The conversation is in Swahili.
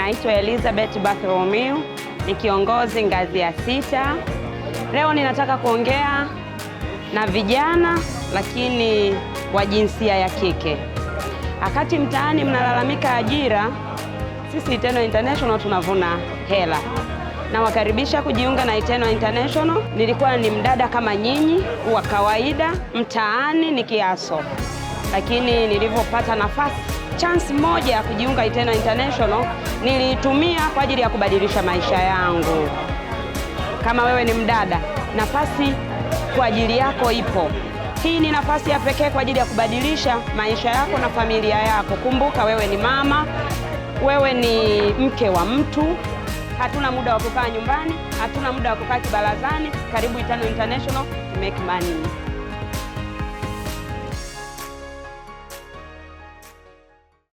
Naitwa Elizabeth Bartholomew, ni kiongozi ngazi ya 6. Leo ninataka kuongea na vijana lakini wa jinsia ya kike. Wakati mtaani mnalalamika ajira, sisi Eternal International tunavuna hela. Na wakaribisha kujiunga na Eternal International. Nilikuwa ni mdada kama nyinyi wa kawaida mtaani nikiaso, lakini nilivyopata chance moja ya kujiunga Eternal International, niliitumia kwa ajili ya kubadilisha maisha yangu. Kama wewe ni mdada, nafasi kwa ajili yako ipo. Hii ni nafasi ya pekee kwa ajili ya kubadilisha maisha yako na familia yako. Kumbuka wewe ni mama, wewe ni mke wa mtu. Hatuna muda wa kukaa nyumbani, hatuna muda wa kukaa kibarazani. Karibu Eternal International to make money.